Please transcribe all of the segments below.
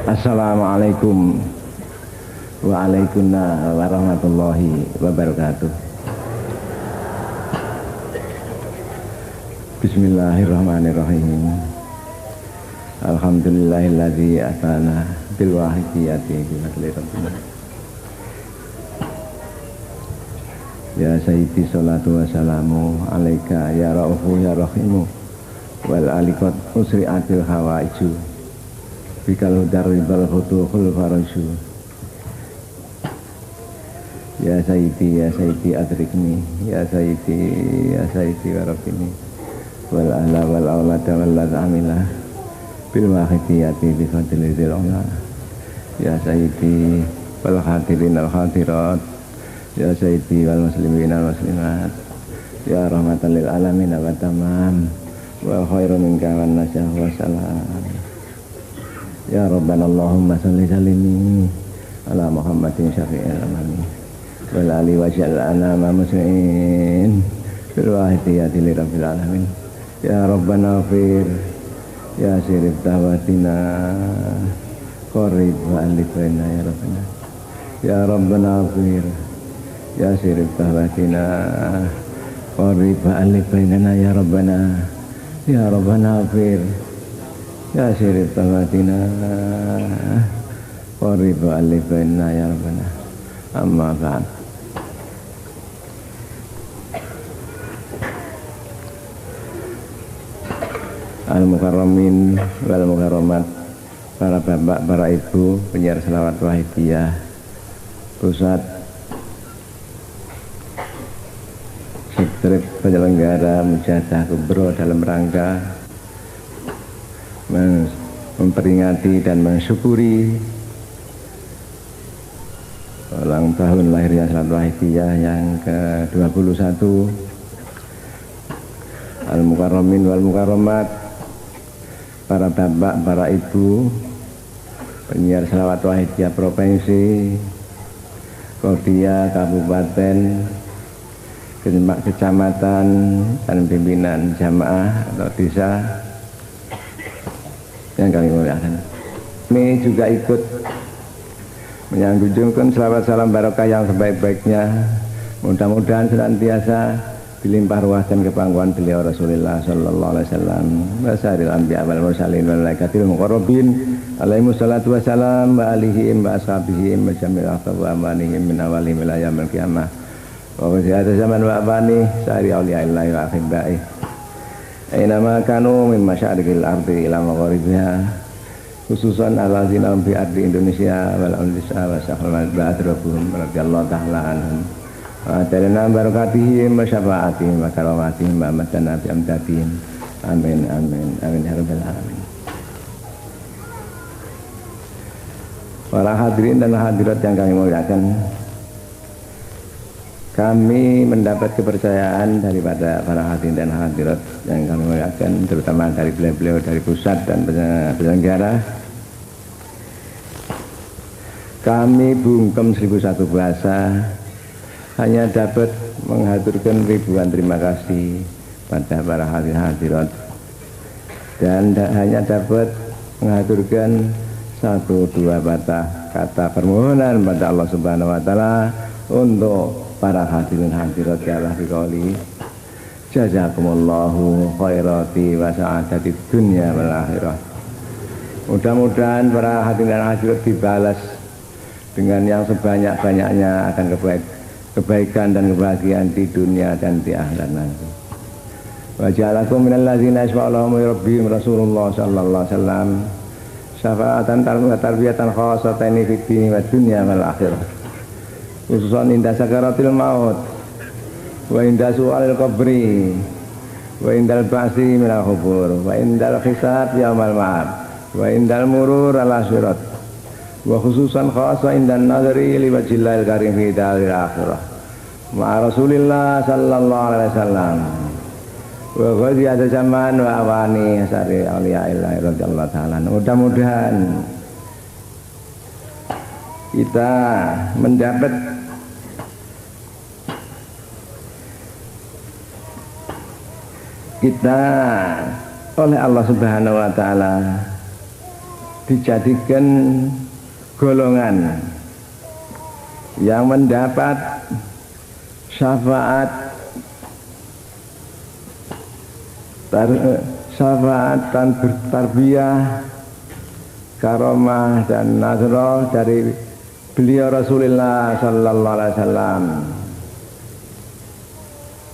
Assalamualaikum waalaikumsalam warahmatullahi wabarakatuh. Bismillahirrahmanirrahim. Alhamdulillahilladzi atana bil wahidiyati bi fadli rabbina. Ya sayyidi salatu wassalamu alaika ya raufu ya rahimu wal alikot usri'atil hawaiju bikal hudar ribal futuhul faraju. Ya sayyidi adrikni ya sayyidi warabini wal ahla wal awlada wal ladhamila bil wahidiyati bi fadli dzil'ula. Ya sayyidi wal hadirin al hadirat ya sayyidi wal muslimin al muslimat ya rahmatan lil alamin wa tamam wa khairu minka wan nasyah wa salam. Ya Rabbana Allahumma salli salimi ala Muhammadin syafi'il amami wal ali wa ja'alna muslimin bil wahidiyati li rabbil alamin. Ya Rabbana fir ya sirif tawatina qarib wa alif baina ya Rabbana. Ya Rabbana fir ya sirif tawatina qarib wa alif baina ya Rabbana. Ya Rabbana fir ya sirif tawatina qarib wa alif baina ya Rabbana. Amma ba'd. Al-Mukarramin wal Mukarramat, para bapak, para ibu penyiar selawat wahidiyah pusat sekretariat penyelenggara mujahadah kubro dalam rangka memperingati dan mensyukuri ulang tahun lahirnya selawat wahidiyah yang ke-21. Al-Mukarramin wal Mukarramat, para bapak, para ibu penyiar selawat wahidiyah provinsi, Kodia, kabupaten, kecamatan, dan pimpinan jamaah atau desa yang kami muliakan. Kami juga ikut menyanjungkan selawat salam barokah yang sebaik-baiknya, mudah-mudahan senantiasa dilimpah ruah dan kepangkuan beliau Rasulullah sallallahu alaihi wasallam wa sa'iril anbiya wal mursalin wal malaikatil muqarrabin alaihi wassalatu wassalam wa alihim wa ashabihim wa jamil akhtab wa amanihim min awalihim ila yaumil qiyamah wa wasi'at zaman wa abani sa'iri awliya'illahi wa akhibba'i aina ma kanu min masyariqil ardi ila magharibiha khususan alazina bi ardi Indonesia wal Indonesia wa sahal ba'drahum radhiyallahu ta'ala anhum wa atalana barakatihim wa syafaatihim wa karamatihim wa amatana bi amdadihim. Amin amin amin ya rabbal alamin. Para hadirin dan hadirat yang kami muliakan, kami mendapat kepercayaan daripada para hadirin dan hadirat yang kami muliakan, terutama dari beliau-beliau dari pusat dan penyelenggara. Kami bungkem 1001 bahasa hanya dapat menghaturkan ribuan terima kasih pada para hadirin hadirat dan hanya dapat menghaturkan 1-2 kata permohonan pada Allah Subhanahu wa taala untuk para hadirin hadirat ya Allah biqauli jazakumullahu khairati wa sa'adatid dunya wal akhirah. Mudah-mudahan para hadirin dan hadirat dibalas dengan yang sebanyak-banyaknya akan kebaikan dan kebahagiaan di dunia dan di akhirat nanti. Wa ja'alakum minal ladzina yashfa'u rabbihim Rasulullah sallallahu alaihi wasallam syafa'atan tarbiyatan khassatan fid dini wad dunya wal akhirah. Khususan inda sakaratil maut wa inda su'alil qabri wa indal ba'si minal khubur wa indal hisab yaumal ma'ad wa indal murur ala sirat wa khususan khasa indan nazari li wajhillahil karim fi daril akhirah ma'a Rasulillah sallallahu alaihi wasallam wa ghazi ada zaman wa awani asari awliyaillah radhiyallahu ta'ala. Mudah-mudahan kita mendapat oleh Allah Subhanahu wa taala dijadikan golongan yang mendapat syafaat dan bertarbiyah, karomah dan nazroh dari beliau Rasulullah sallallahu alaihi wasallam.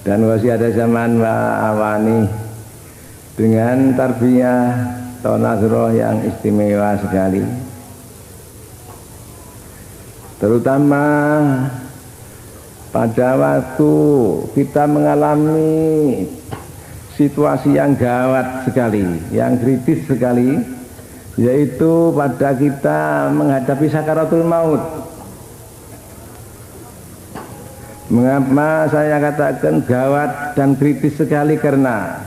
Dan masih ada zaman awani dengan tarbiyah atau nazroh yang istimewa sekali, terutama pada waktu kita mengalami situasi yang gawat sekali, yang kritis sekali, yaitu pada kita menghadapi sakaratul maut. Mengapa saya katakan gawat dan kritis sekali? Karena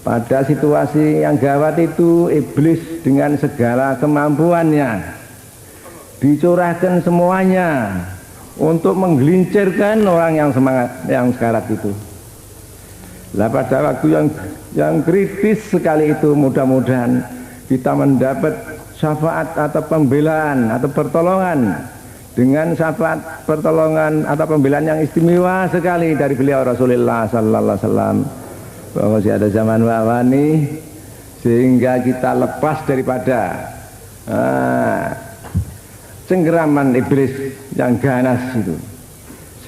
pada situasi yang gawat itu iblis dengan segala kemampuannya dicurahkan semuanya untuk menggelincirkan orang yang semangat, yang sekarat itu. Lah pada waktu yang kritis sekali itu, mudah-mudahan kita mendapat syafaat atau pembelaan atau pertolongan, dengan syafaat, pertolongan atau pembelaan yang istimewa sekali dari beliau Rasulullah sallallahu alaihi wasallam. Bahwa masih ada zaman wawani sehingga kita lepas daripada cengkeraman iblis yang ganas itu,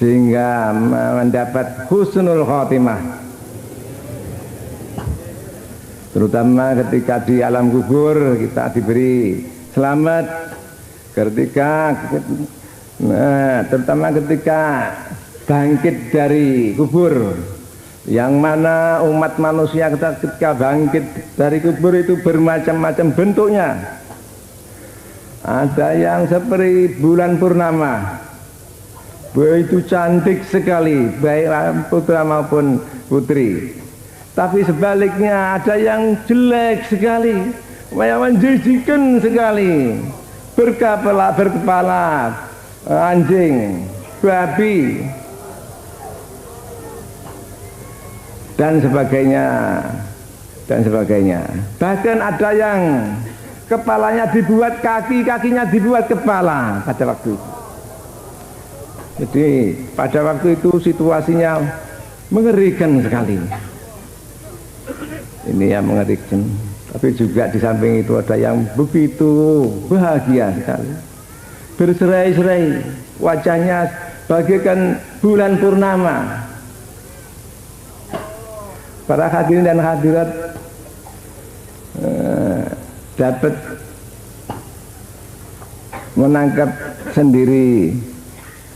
sehingga mendapat husnul khotimah, terutama ketika di alam kubur kita diberi selamat, terutama ketika bangkit dari kubur, yang mana umat manusia ketika bangkit dari kubur itu bermacam-macam bentuknya. Ada yang seperti bulan purnama, begitu cantik sekali, baik putra maupun putri. Tapi sebaliknya ada yang jelek sekali, yang menjijikkan sekali, berkepala anjing, babi, dan sebagainya. Bahkan ada yang kepalanya dibuat kaki, kakinya dibuat kepala pada waktu itu. Jadi pada waktu itu situasinya mengerikan sekali. Ini yang mengerikan. Tapi juga di samping itu ada yang begitu bahagia sekali, berserai-serai, wajahnya bagaikan bulan purnama. Para hadirin dan hadirat dapat menangkap sendiri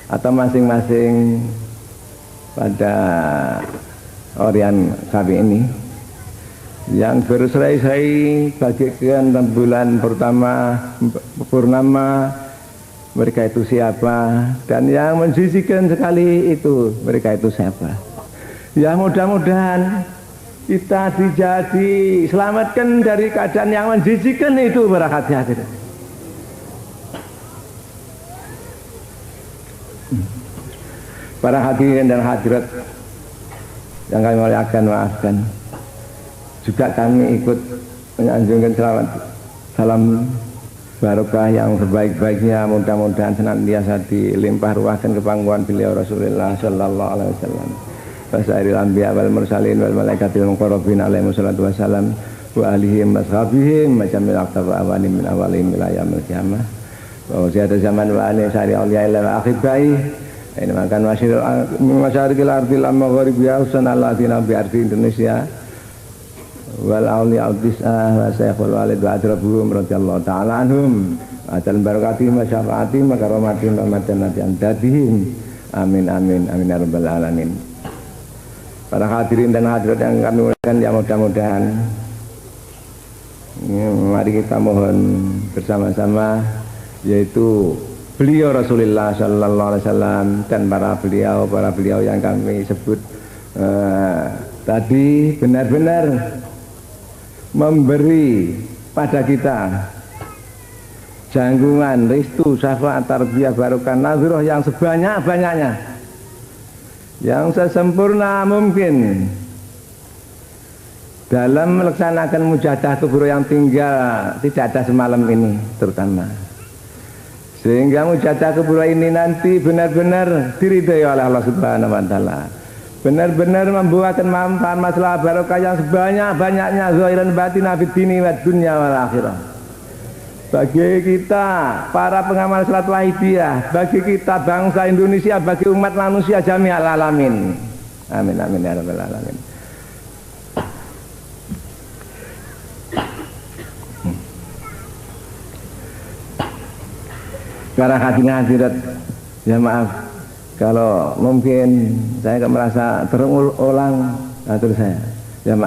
atau masing-masing pada Orian kami ini yang berserai-serai bagaikan bulan pertama purnama, mereka itu siapa, dan yang menjijikkan sekali itu mereka itu siapa. Ya mudah-mudahan kita diselamatkan dari keadaan yang menjijikkan itu para hadirin. Para hadirin dan hadirat yang kami muliakan, maafkan juga kami ikut menyanjungkan salam barokah yang sebaik-baiknya, mudah-mudahan senantiasa dilimpah ruahkan kepangkuan beliau Rasulullah sallallahu alaihi wasallam, wasairil anbiya wal mursalin wal malaikatil muqarrabin alaihi wassalatu wassalam wa alihim washabihim macamil aqtaba awani min awalihim ila yaumil qiyamah wa ziyada zaman wa ali sari auliya ila akhibai ini makan masyarikil ardil amma gharibiyah usanalladzina bi ardi Indonesia wal auliya al-tis'ah wa saykhul walid wa adrabuhum radhiyallahu ta'ala anhum atal barakatihim wa syafaatihim wa karamatihim wa madanati amdadihim amin amin amin ya rabbal alamin. Para hadirin dan hadirat yang kami muliakan, ya mudah-mudahan mari kita mohon bersama-sama, yaitu beliau Rasulullah sallallahu alaihi wasallam dan para beliau yang kami sebut tadi benar-benar memberi pada kita janggungan, restu, syafaat, tarbiyah, barokah, nazroh yang sebanyak-banyaknya, yang sesempurna mungkin, dalam melaksanakan mujahadah kubro yang tinggal tidak ada semalam ini terutama, sehingga mujahadah kubro ini nanti benar-benar diridhai oleh Allah Subhanahu wa taala, benar-benar membuahkan manfaat masalah barokah yang sebanyak-banyaknya zahiran batin fid dini wad dunya wal akhirah. Bagi kita para pengamal salat wahidiyah, bagi kita bangsa Indonesia, bagi umat manusia jami'al alamin. Amin amin ya rabbal alamin. Para hadirat, ya maaf kalau mungkin saya merasa terulang atur saya, ya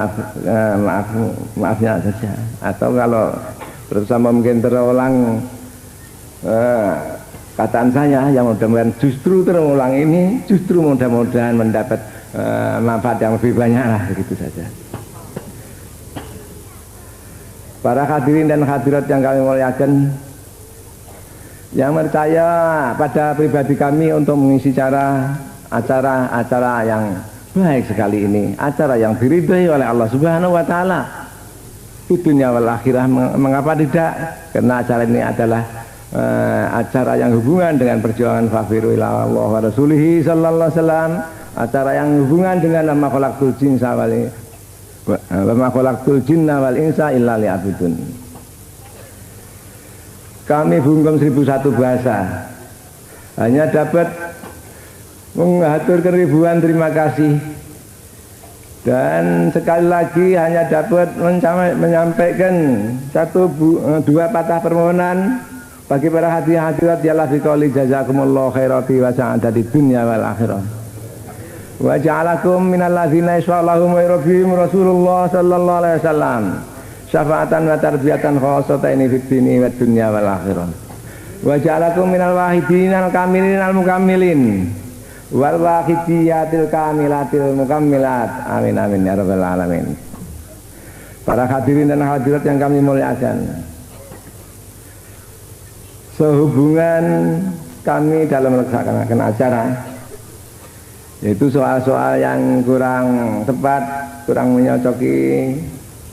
maafnya saja. Atau kalau bersama mungkin terulang kataan saya yang mudah-mudahan justru terulang ini justru mudah-mudahan mendapat manfaat yang lebih banyak lah, begitu saja. Para hadirin dan hadirat yang kami muliakan, yang percaya pada pribadi kami untuk mengisi acara yang baik sekali ini, acara yang diridhai oleh Allah Subhanahu wa taala di dunia wal akhirah. Mengapa tidak? Karena acara ini adalah acara yang hubungan dengan perjuangan fafiru ila Allah wa rasulihi sallallahu alaihi wasallam, acara yang hubungan dengan ma khalaqtul jinna wal insa illa liya'budun. Kami bungkam 1001 bahasa hanya dapat mengaturkan ribuan terima kasih, dan sekali lagi hanya dapat menyampaikan dua patah permohonan bagi para hadirat ya biqauli jazakumullahu khairati wa sa'adati dunya wal akhirah wa ja'alakum minal ladzina yashfa'ullahum wa yurfihim Rasulullah sallallahu alaihi wasallam syafaatan wa tarbiyatan khassatan ini fid dini wad dunya wal akhirah wa ja'alakum minal wahidin al kamilin al mukammilin wal wahidiyatil kamilatil mukammilat. Amin amin ya rabbal alamin. Para hadirin dan hadirat yang kami muliakan, sehubungan kami dalam melaksanakan acara, yaitu soal-soal yang kurang tepat, kurang menyocoki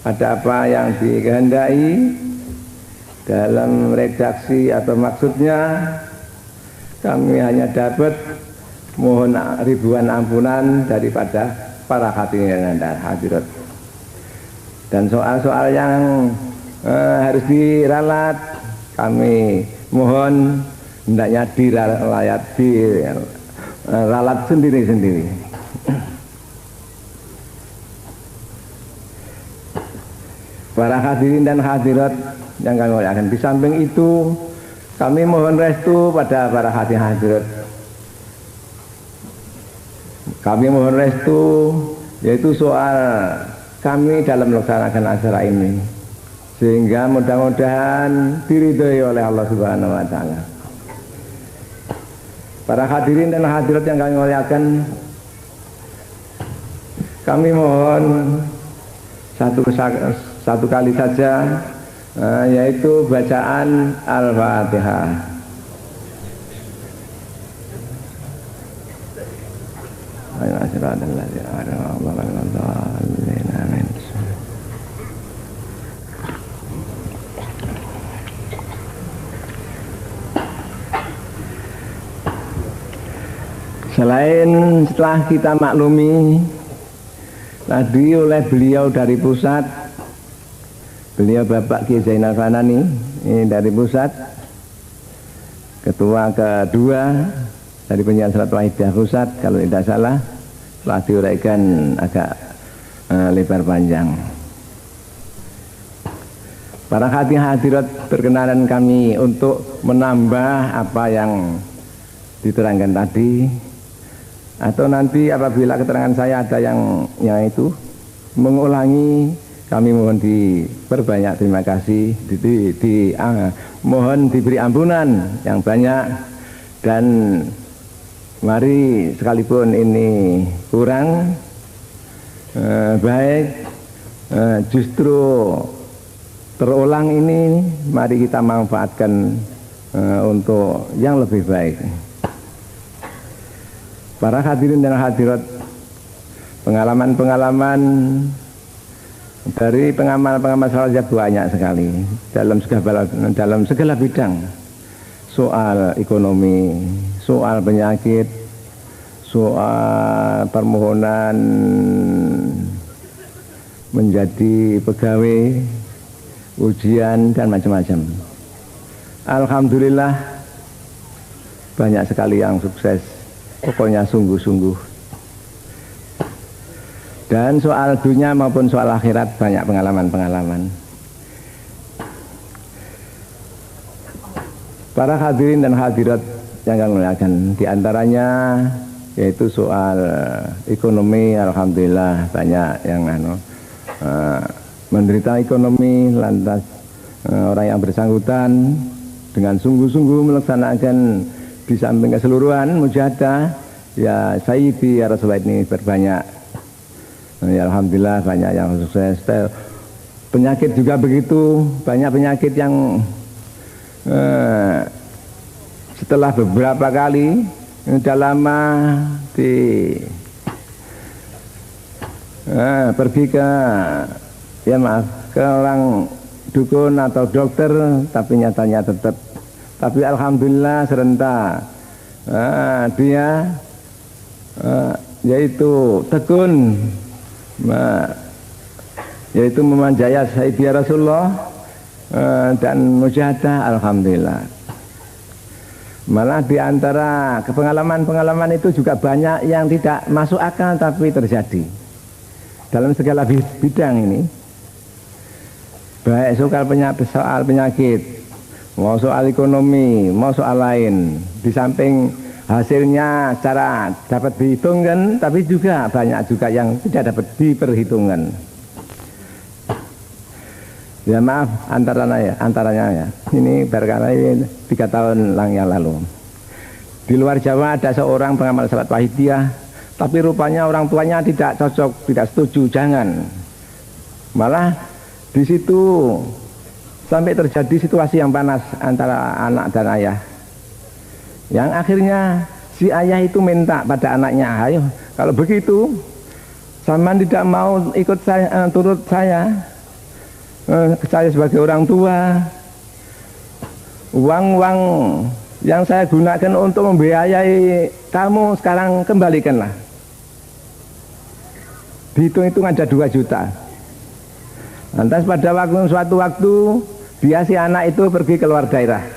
ada apa yang dikehendaki dalam redaksi atau maksudnya, kami hanya dapat mohon ribuan ampunan daripada para hadirin dan hadirat. Dan soal-soal yang harus diralat, kami mohon hendaknya diralat sendiri-sendiri. Para hadirin dan hadirat yang kami muliakan, di samping itu kami mohon restu pada para hadirin hadirat. Kami mohon restu yaitu soal kami dalam melaksanakan acara ini, sehingga mudah-mudahan diridhai oleh Allah Subhanahu wa taala. Para hadirin dan hadirat yang kami muliakan, kami mohon satu kali saja, yaitu bacaan Al-Fatihah. Selain setelah kita maklumi tadi oleh beliau dari pusat, beliau Bapak Kiai Zainal Fanani ini dari pusat, ketua kedua dari penyiaran salat wahidiyah pusat kalau tidak salah, telah diuraikan agak lebar panjang. Para hadirat berkenalan kami untuk menambah apa yang diterangkan tadi, atau nanti apabila keterangan saya ada yang itu mengulangi, kami mohon diperbanyak terima kasih, mohon diberi ampunan yang banyak, dan mari sekalipun ini kurang baik, justru terulang ini mari kita manfaatkan untuk yang lebih baik. Para hadirin dan hadirat, pengalaman-pengalaman Dari pengamal-pengamal salafiyah banyak sekali dalam segala bidang. Soal ekonomi, soal penyakit, soal permohonan menjadi pegawai, ujian dan macam-macam. Alhamdulillah banyak sekali yang sukses. Pokoknya sungguh-sungguh. Dan soal dunia maupun soal akhirat banyak pengalaman-pengalaman. Para hadirin dan hadirat yang kami muliakan, di antaranya yaitu soal ekonomi. Alhamdulillah banyak yang menderita ekonomi, lantas orang yang bersangkutan dengan sungguh-sungguh melaksanakan di samping keseluruhan mujahadah, ya Sayyidi ya Rasulullah ini berbanyak. Ya, alhamdulillah banyak yang sukses. Penyakit juga begitu, banyak penyakit yang setelah beberapa kali sudah lama pergi ke orang dukun atau dokter, tapi nyatanya tetap. Tapi alhamdulillah serentak dia yaitu tekun, yaitu memanjaya Sayyidi Rasulullah dan mujahadah, alhamdulillah. Malah di antara pengalaman-pengalaman itu juga banyak yang tidak masuk akal tapi terjadi dalam segala bidang ini, baik soal penyakit, mau soal ekonomi, mau soal lain. Di samping hasilnya secara dapat dihitungkan, tapi juga banyak juga yang tidak dapat diperhitungkan. Ya maaf, antaranya ya. Ini barangkali 3 tahun yang lalu. Di luar Jawa ada seorang pengamal salat wahidiyah, tapi rupanya orang tuanya tidak cocok, tidak setuju, jangan. Malah di situ sampai terjadi situasi yang panas antara anak dan ayah. Yang akhirnya si ayah itu minta pada anaknya, ayo kalau begitu Saman tidak mau ikut saya, turut saya sebagai orang tua, uang-uang yang saya gunakan untuk membiayai kamu sekarang kembalikanlah. Dihitung-hitung ada 2 juta. Lantas pada suatu waktu dia si anak itu pergi keluar daerah.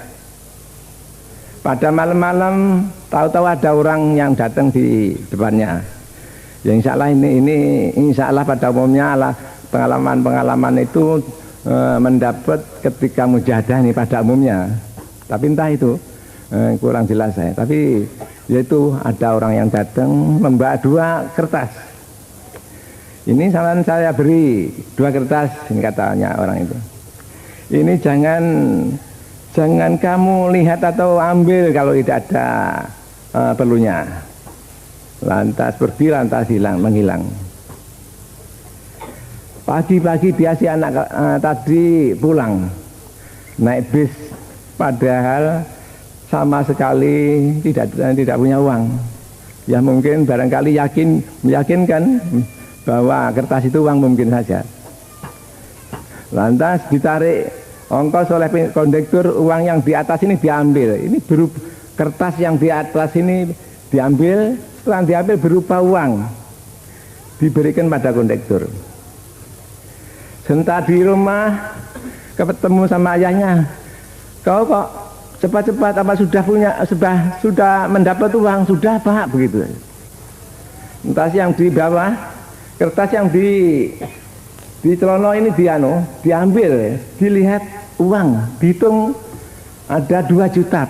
Pada malam-malam tahu-tahu ada orang yang datang di depannya. Ya insya Allah ini insya Allah pada umumnya pengalaman-pengalaman itu mendapat ketika mujahadah ini pada umumnya. Tapi entah itu kurang jelas saya. Tapi yaitu ada orang yang datang membawa 2 kertas. Ini saran saya beri 2 kertas, ini katanya orang itu. Ini jangan kamu lihat atau ambil kalau tidak ada perlunya. Lantas pergi, lantas menghilang. Pagi-pagi dia si anak tadi pulang naik bis, padahal sama sekali tidak punya uang. Ya mungkin barangkali meyakinkan bahwa kertas itu uang mungkin saja. Lantas ditarik ongkos oleh kondektur, uang yang di atas ini diambil. Ini berupa kertas yang di atas ini diambil, setelah diambil berupa uang diberikan pada kondektur. Sebentar di rumah ketemu sama ayahnya, kau kok cepat-cepat apa sudah mendapat uang, sudah Pak, begitu. Entah yang di bawah kertas yang di celono ini diambil, dilihat uang, dihitung ada 2 juta.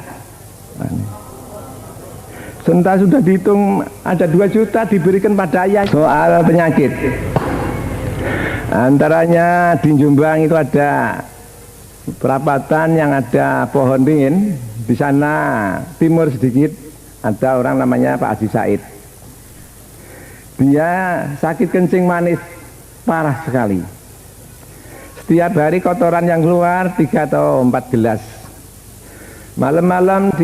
Sebentar sudah dihitung ada 2 juta diberikan pada ayah. Soal penyakit, antaranya di Jombang itu ada perapatan yang ada pohon ringin. Di sana timur sedikit ada orang namanya Pak Haji Said. Dia sakit kencing manis parah sekali. Setiap hari kotoran yang keluar 3 atau 4 gelas. Malam-malam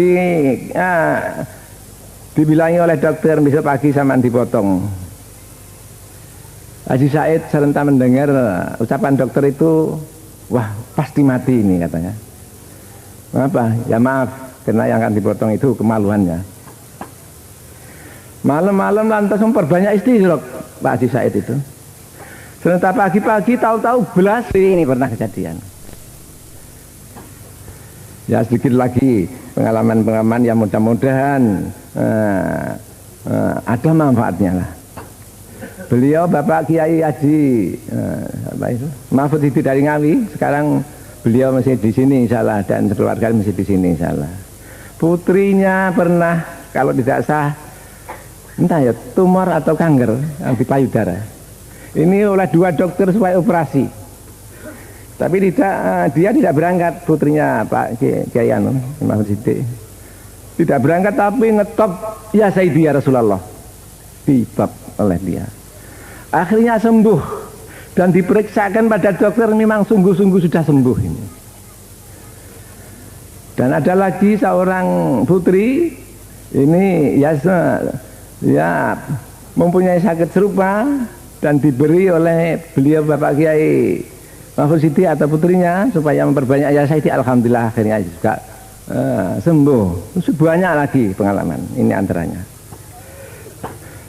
dibilangi oleh dokter besok pagi sampean dipotong. Haji Said serentak mendengar ucapan dokter itu, wah pasti mati ini katanya. Kenapa? Ya maaf, karena yang akan dipotong itu kemaluannya. Malam-malam lantas memperbanyak istighraq Pak Haji Said itu. Serentak pagi-pagi tahu-tahu belas ini pernah kejadian. Ya sedikit lagi pengalaman-pengalaman yang mudah-mudahan ada manfaatnya lah. Beliau Bapak Kiai Haji apa itu? Mahfud Hidi dari Ngawi, sekarang beliau masih di sini insyaallah dan keluarga masih di sini insyaallah. Putrinya pernah kalau tidak sah entah ya tumor atau kanker di payudara. Ini oleh 2 dokter supaya operasi. Tapi dia tidak berangkat, putrinya Pak Kiai Mahfud Hidi. Tidak berangkat tapi ngetop ya Sayyidi ya Rasulullah. Dibab oleh dia. Akhirnya sembuh dan diperiksakan pada dokter memang sungguh-sungguh sudah sembuh ini. Dan ada lagi seorang putri ini ya mempunyai sakit serupa dan diberi oleh beliau Bapak Kiai Mahfud Siti atau putrinya supaya memperbanyak ya Sayyidi, alhamdulillah akhirnya juga sembuh. Banyak lagi pengalaman ini antaranya.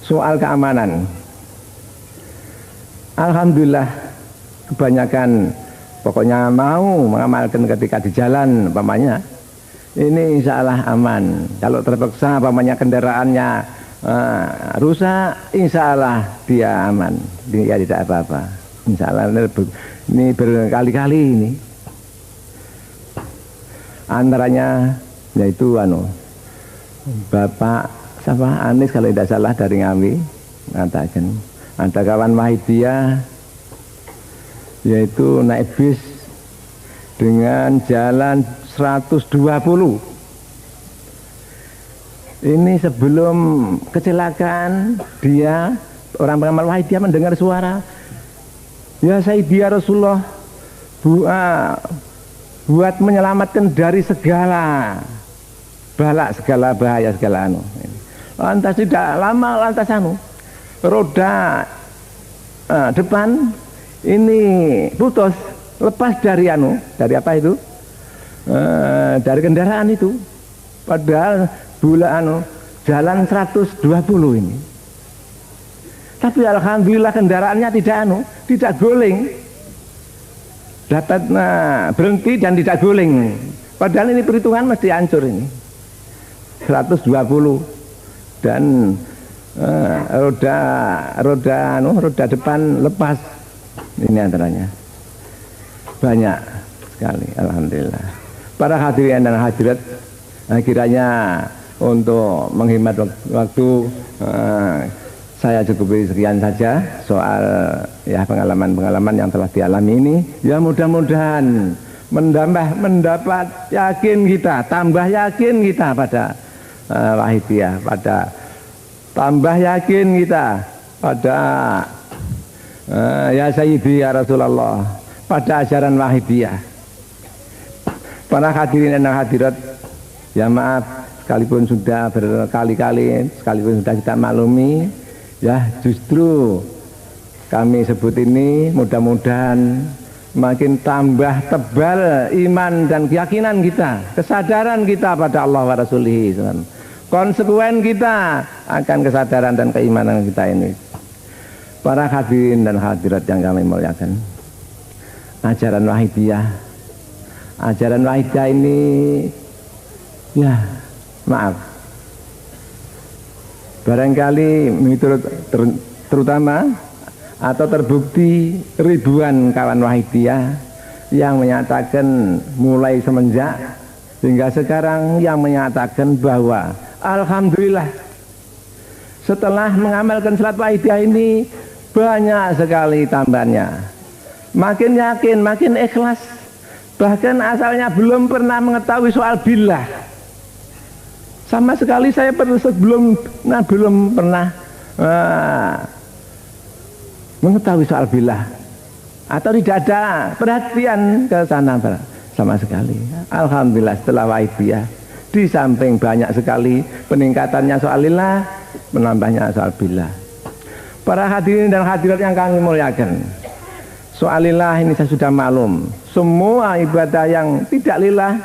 Soal keamanan. Alhamdulillah kebanyakan pokoknya mau mengamalkan ketika di jalan umpamanya ini insya Allah aman. Kalau terpaksa umpamanya kendaraannya rusak, insya Allah dia aman, dia tidak apa-apa insya Allah. Ini berkali-kali ini antaranya yaitu Bapak siapa Anis kalau tidak salah dari Ngawi mengatakan ada kawan Wahidiyah yaitu naik bis dengan jalan 120. Ini sebelum kecelakaan dia orang pengamal Wahidiyah mendengar suara ya Sayyidi ya Rasulullah buat menyelamatkan dari segala balak, segala bahaya, segala lantas tidak lama lantas roda depan ini putus, lepas dari dari apa itu? Dari kendaraan itu. Padahal jalan 120 ini. Tapi alhamdulillah kendaraannya tidak guling. Dapat berhenti dan tidak guling. Padahal ini perhitungan mesti hancur ini. 120 dan roda depan lepas ini antaranya banyak sekali alhamdulillah. Para hadirin dan hadirat kiranya untuk menghemat waktu saya cukupi sekian saja soal ya pengalaman-pengalaman yang telah dialami ini. Ya mudah-mudahan mendapat yakin kita, tambah yakin kita pada Wahidiyah, tambah yakin kita pada ya Sayyidi ya Rasulullah, pada ajaran Wahidiyah. Para hadirin dan hadirat, ya maaf sekalipun sudah berkali-kali, sekalipun sudah kita maklumi, ya justru kami sebut ini mudah-mudahan makin tambah tebal iman dan keyakinan kita, kesadaran kita pada Allah wa Rasulih. Konsekuen kita akan kesadaran dan keimanan kita ini. Para hadirin dan hadirat yang kami muliakan, ajaran Wahidiyah ini ya maaf barangkali terutama atau terbukti ribuan kawan Wahidiyah yang menyatakan mulai semenjak hingga sekarang yang menyatakan bahwa alhamdulillah setelah mengamalkan salat Wahidiyah ini banyak sekali tambahannya, makin yakin, makin ikhlas, bahkan asalnya belum pernah mengetahui soal billah sama sekali. Saya belum pernah mengetahui soal billah atau tidak ada perhatian ke sana sama sekali. Alhamdulillah setelah Wahidiyah di samping banyak sekali peningkatannya soal lillah, menambahnya soal billah. Para hadirin dan hadirat yang kami muliakan, soalillah ini saya sudah maklum, semua ibadah yang tidak lillah,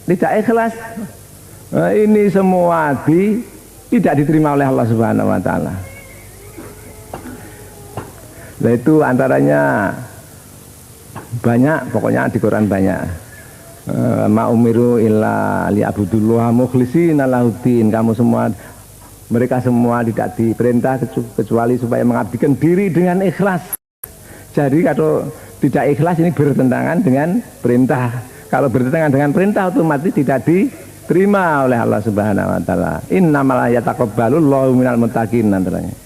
tidak ikhlas, ini semua tidak diterima oleh Allah Subhanahu wa taala. Nah, itu antaranya banyak, pokoknya di Quran banyak. Ma umiru illa liya'budullah mukhlishina lahuddin. Kamu semua, mereka semua tidak diperintah kecuali supaya mengabdikan diri dengan ikhlas. Jadi kalau tidak ikhlas ini bertentangan dengan perintah. Kalau bertentangan dengan perintah otomatis tidak diterima oleh Allah Subhanahu wa taala. Innamal yataqabbalullahu minal muttaqin antaranya.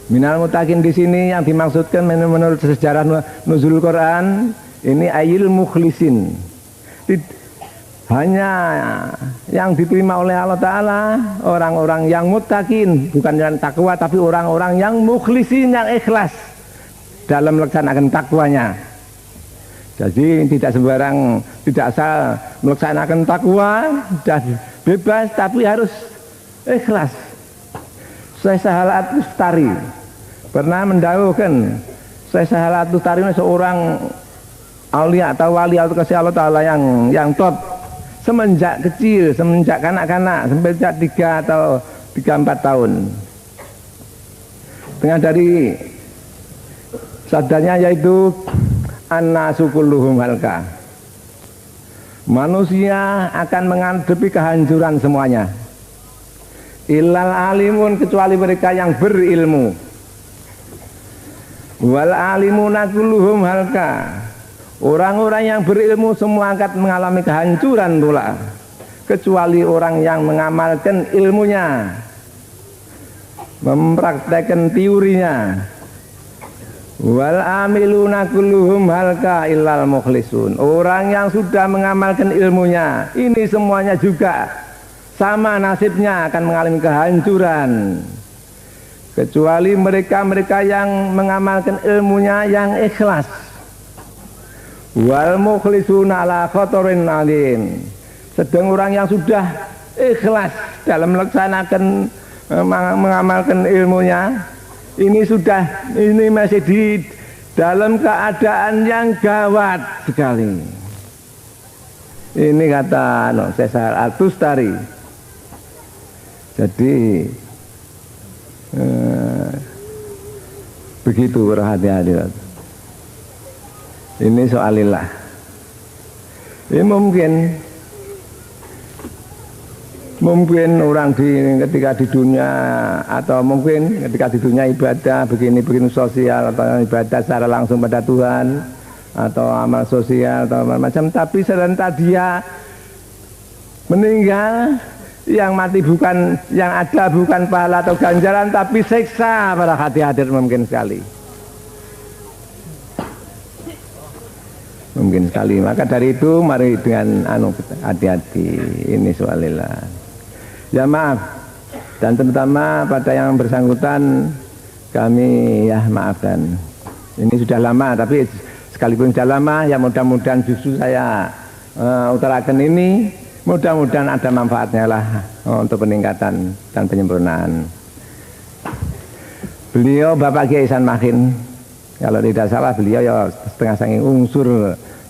Minal muttaqin di sini yang dimaksudkan menurut sejarah nuzul Quran ini ayil mukhlisin. Hanya yang diterima oleh Allah Ta'ala orang-orang yang muttaqin, bukan yang takwa, tapi orang-orang yang mukhlisin, yang ikhlas dalam melaksanakan takwanya. Jadi tidak sembarang, tidak asal melaksanakan takwa dan bebas, tapi harus ikhlas. Syekh Sahal At-Tustari pernah mendahulukan, Syekh Sahal At-Tustari seorang aulia atau wali atau kasih Allah Ta'ala yang top semenjak kecil, semenjak kanak-kanak, semenjak 3 atau 3-4 tahun. Tengah dari sabdanya yaitu an-nasu kulluhum halka. Manusia akan menghadapi kehancuran semuanya. Illal alimun, kecuali mereka yang berilmu. Wal alimuna kulluhum halka. Orang-orang yang berilmu semua akan mengalami kehancuran pula, kecuali orang yang mengamalkan ilmunya, mempraktekkan teorinya. Wal amiluna kulluhum halka illal mukhlisun. Orang yang sudah mengamalkan ilmunya, ini semuanya juga sama nasibnya, akan mengalami kehancuran, kecuali mereka-mereka yang mengamalkan ilmunya yang ikhlas. Wal mukhlisuna ala khotorin alim. Sedang orang yang sudah ikhlas dalam melaksanakan mengamalkan ilmunya, ini masih di dalam keadaan yang gawat sekali. Ini kata Syekh Sahal At-Tustari. Jadi begitu berhati-hati. Ini soalillah. Ini mungkin orang ketika di dunia, atau mungkin ketika di dunia ibadah begini sosial atau ibadah secara langsung pada Tuhan atau amal sosial atau macam, tapi serentak dia meninggal, yang mati bukan, yang ada bukan pahala atau ganjaran, tapi siksa pada hati hadir mungkin sekali. Mungkin sekali. Maka dari itu mari dengan hati-hati. Ini soalillah. Ya maaf, dan terutama pada yang bersangkutan kami ya maafkan. Ini sudah lama, tapi sekalipun sudah lama ya mudah-mudahan justru saya utarakan ini, mudah-mudahan ada manfaatnya lah untuk peningkatan dan penyempurnaan. Beliau Bapak Kiai Ihsan Makin, kalau tidak salah beliau ya setengah saking unsur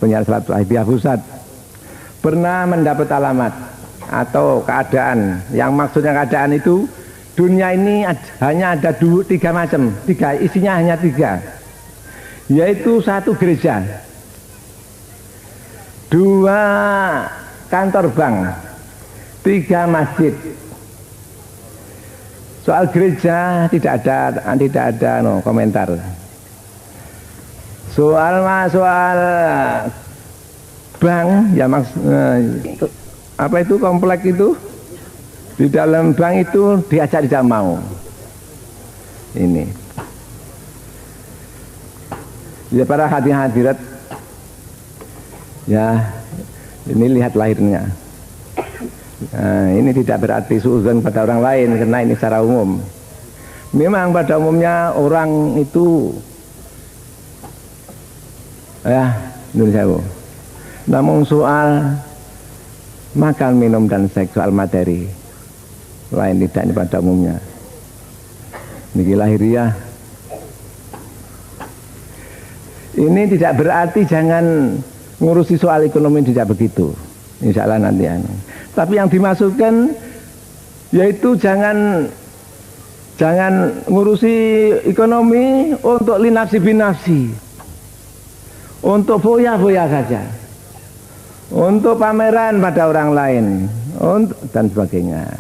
penyiar Salatul Hidayah Pusat, pernah mendapat alamat atau keadaan, yang maksudnya keadaan itu dunia ini hanya ada 3 macam, isinya hanya 3, yaitu 1 gereja, 2 kantor bank, 3 masjid. Soal gereja tidak ada komentar. Soal bank ya apa itu komplek itu, di dalam bank itu diajak tidak mau. Ini ya para hadirat ya, ini lihat lahirnya. Nah, ini tidak berarti suudzon pada orang lain, karena ini secara umum. Memang pada umumnya orang itu ya Indonesia. Namun soal makan, minum dan seksual materi lain tidaknya pada umumnya. niki lahiriah. Ini tidak berarti jangan ngurusi soal ekonomi, tidak begitu. Insya Allah nanti. Tapi yang dimaksudkan yaitu jangan ngurusi ekonomi untuk linafsi binafsi, untuk foya-foya saja, untuk pameran pada orang lain, dan sebagainya.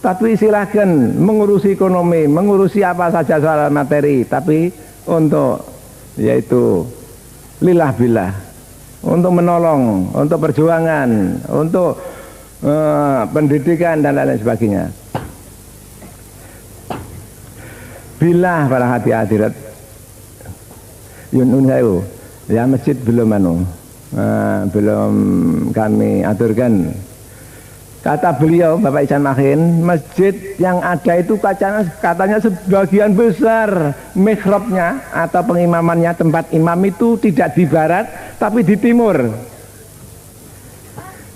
Tapi silahkan mengurusi ekonomi, mengurusi apa saja soal materi, tapi untuk yaitu lillah billah, untuk menolong, untuk perjuangan, untuk pendidikan dan lain sebagainya. Billah para hati hadirat Yunun Sewu, ya masjid belum belum kami aturkan. Kata beliau Bapak Ihsan Makin, masjid yang ada itu katanya sebagian besar mihrabnya atau pengimamannya, tempat imam itu tidak di barat tapi di timur.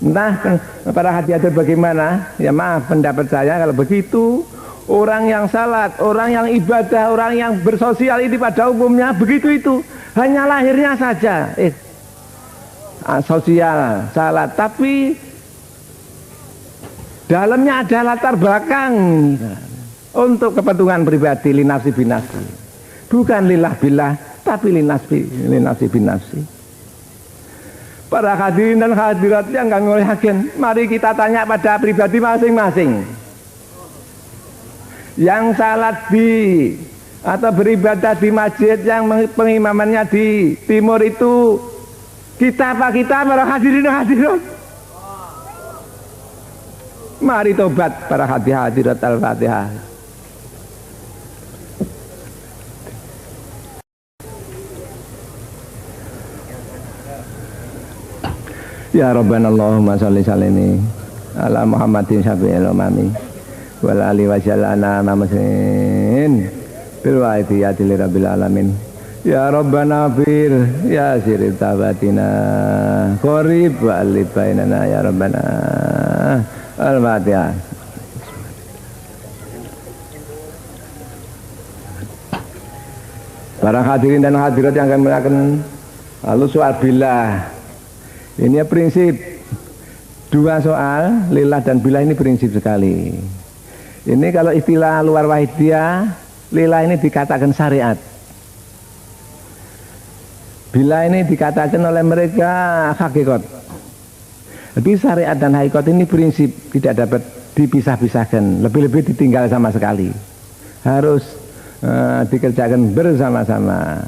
Entah para hati-hati bagaimana, ya maaf pendapat saya kalau begitu, orang yang salat, orang yang ibadah, orang yang bersosial ini pada umumnya begitu itu, hanya lahirnya saja sosial, salat, tapi dalamnya ada latar belakang untuk kepentingan pribadi, linafsi binafsi, bukan lillah billah, tapi linafsi binafsi. Para hadirin dan hadirat yang gak ngelihatin, mari kita tanya pada pribadi masing-masing. Yang salat di atau beribadah di masjid yang pengimamannya di timur itu kita apa kita para hadirin dan hadirat? Mari tobat para hadirat al-Fatihah. Ya Rabbana Allahumma sholli salini ala Muhammadin syafi'il umami wal ali wa jalana mamasin bil wa'idiyati li rabbil alamin. Ya Rabbana fir ya sirri tabatina qarib wa alif bainana ya Rabbana. Al-Fatihah. Para hadirin dan hadirat yang akan melakukan lalu soal billah. Ini prinsip dua soal, lillah dan billah ini prinsip sekali. Ini kalau istilah luar wahidiyah, lillah ini dikatakan syariat. Billah ini dikatakan oleh mereka hakikat. Jadi syariat dan hakikat ini prinsip tidak dapat dipisah-pisahkan, lebih-lebih ditinggal sama sekali. Harus dikerjakan bersama-sama.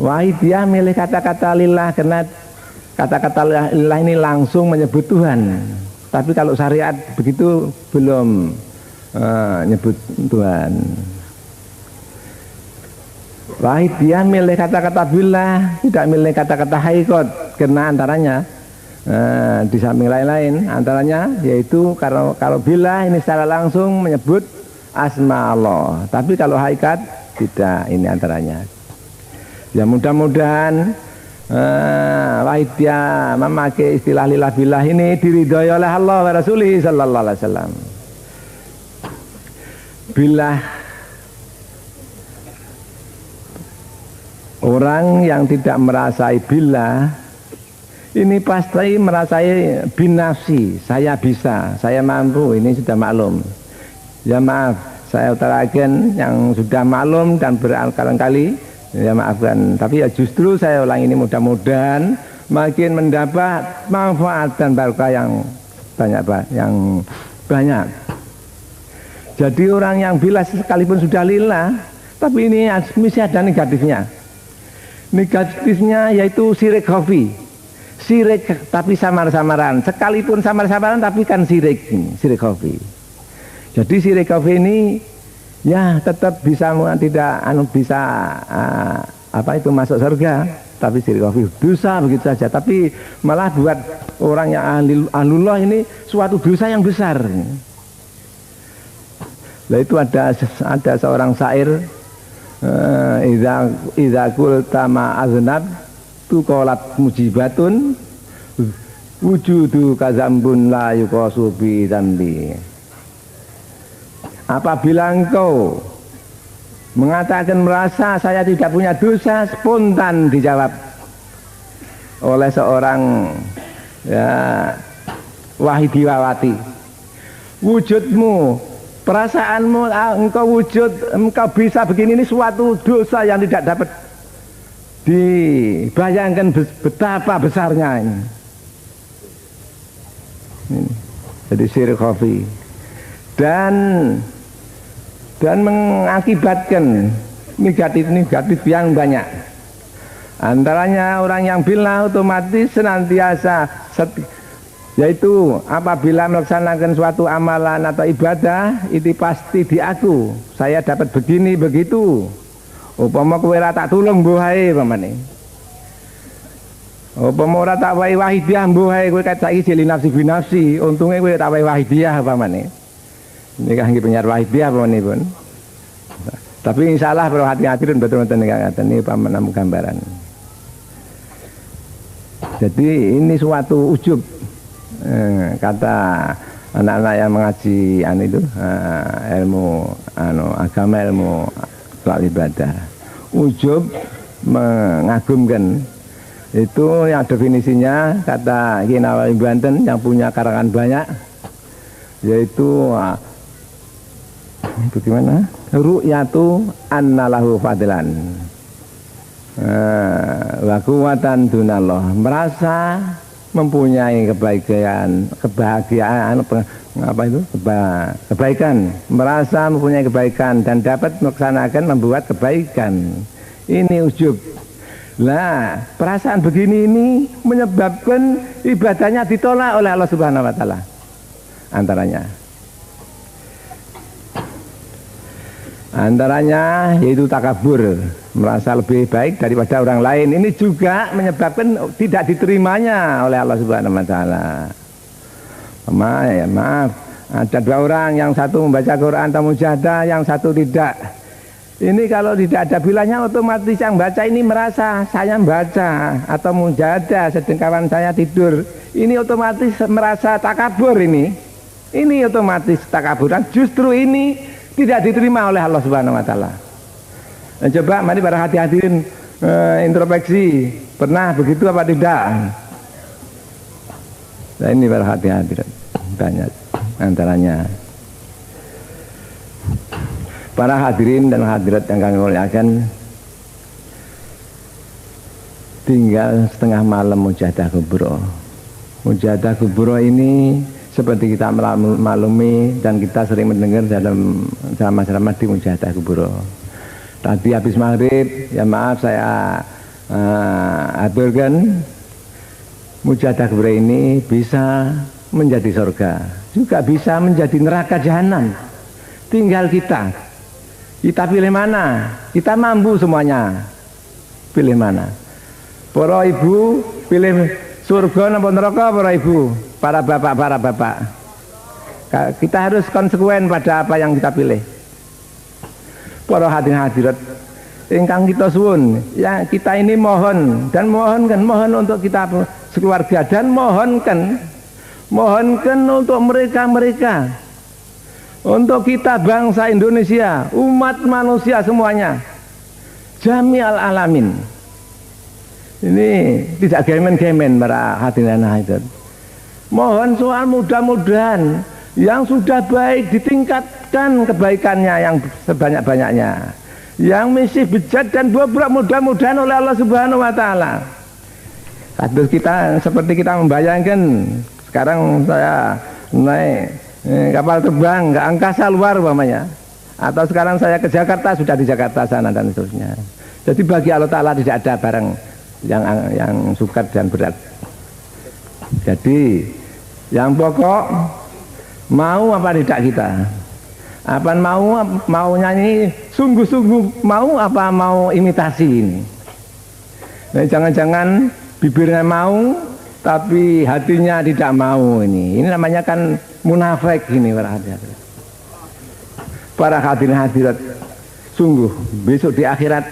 Wahidiyah milih kata-kata lillah karena kata-kata lillah ini langsung menyebut Tuhan. Tapi kalau syariat begitu belum nyebut Tuhan. Wahidiyah milih kata-kata billah, tidak milih kata-kata hakikat karena antaranya di samping lain-lain, antaranya yaitu kalau billah ini secara langsung menyebut asma Allah, tapi kalau hakikat tidak, ini antaranya. Ya mudah-mudahan wahidiyah memakai istilah lillah billah ini diridhoi oleh Allah wa Rasulih sallallahu alaihi wasallam. Billah, orang yang tidak merasai billah ini pasti merasai binafsi, saya bisa, saya mampu, ini sudah maklum. Ya maaf, saya utarakan yang sudah maklum dan berkali-kali, ya maafkan. Tapi ya justru saya ulang ini mudah-mudahan makin mendapat manfaat dan barokah yang banyak. Jadi orang yang bila sekalipun sudah lillah, tapi ini mesti ada negatifnya. Negatifnya yaitu syirik khafi. Syirik tapi samar-samaran, sekalipun samar-samaran tapi kan syirik khafi. Jadi syirik khafi ini ya tetap bisa tidak bisa masuk surga, tapi syirik khafi dosa begitu saja, tapi malah buat orang yang ahlullah ini suatu dosa yang besar. Lah itu ada seorang syair, idza qulta ma aznab tu qalat mujibatun wujudu kazambun la yuqasu bi dzambi. Apabila engkau mengatakan merasa saya tidak punya dosa, spontan dijawab oleh seorang ya Wahidiwawati, wujudmu, perasaanmu, engkau wujud, engkau bisa begini, ini suatu dosa yang tidak dapat dibayangkan betapa besarnya ini. Jadi Syirikhofi dan mengakibatkan negatif yang banyak. Antaranya orang yang bila otomatis senantiasa yaitu apabila melaksanakan suatu amalan atau ibadah itu pasti di aku, saya dapat begini begitu. Upama kowe ora tak tulung mbuh ae pamane. Upama ora tak wae Wahidiyah mbuh ae kowe kat saiki jeli nafsi binafsi, untunge kowe tak wae Wahidiyah pamane. Ini kan penyiar Wahidiyah pamane pun. Tapi insyaallah para hati-hati betul-betul ngaten iki pamane gambaran. Jadi ini suatu ujub, kata anak-anak yang mengaji ilmu agama, ilmu soal ibadah, ujub mengagumkan. Itu yang definisinya kata Ki Nawawi Banten yang punya karangan banyak, yaitu bagaimana? Ru'yatu annalahu fadlan wa quwwatan dunallah, merasa mempunyai kebahagiaan, kebaikan, merasa mempunyai kebaikan dan dapat melaksanakan membuat kebaikan. Ini ujub. Nah, perasaan begini ini menyebabkan ibadahnya ditolak oleh Allah Subhanahu wa taala. Antaranya yaitu takabur, merasa lebih baik daripada orang lain. Ini juga menyebabkan tidak diterimanya oleh Allah Subhanahu wa taala. Maaf, ada dua orang, yang satu membaca Quran atau mujahadah, yang satu tidak. Ini kalau tidak ada bilangnya, otomatis yang baca ini merasa saya membaca atau mujahadah sedang kawan saya tidur. Ini otomatis merasa takabur ini. Ini otomatis takaburan. Justru ini tidak diterima oleh Allah Subhanahu wa taala. Nah, coba mari para hati-hadirin introspeksi, pernah begitu apa tidak? Nah, ini para hati-hadirin banyak antaranya. Para hadirin dan hadirat yang kami muliakan, tinggal setengah malam mujahadah kubro. Mujahadah kubro ini seperti kita maklumi dan kita sering mendengar dalam ceramah-ceramah di mujahadah kubro. Tadi habis maghrib, ya maaf saya aturkan, mujahadah kubro ini bisa menjadi surga, juga bisa menjadi neraka jahanam. Tinggal kita pilih mana. Kita mampu semuanya, pilih mana. Para ibu pilih surga napa neraka, para ibu, para bapak. Kita harus konsekuen pada apa yang kita pilih. Para hadirat ingkang kita suwun, ya kita ini mohon untuk kita sekeluarga, dan mohonkan untuk mereka, untuk kita bangsa Indonesia, umat manusia semuanya, jami'al alamin. Ini tidak gemen-gemen para hadirin hadirat. Mohon soal mudah-mudahan yang sudah baik ditingkatkan kebaikannya yang sebanyak-banyaknya. Yang masih bejat dan bobrok mudah-mudahan oleh Allah Subhanahu wa taala. Kados kita seperti kita membayangkan sekarang saya naik kapal terbang ke angkasa luar umpamanya, atau sekarang saya ke Jakarta, sudah di Jakarta sana dan seterusnya. Jadi bagi Allah Ta'ala tidak ada barang yang sukar dan berat. Jadi yang pokok mau apa tidak kita, apa mau nyanyi sungguh-sungguh mau apa mau imitasi ini. Nah, jangan-jangan bibirnya mau tapi hatinya tidak mau. Ini namanya kan munafik ini para hadirin hadirat. Sungguh besok di akhirat,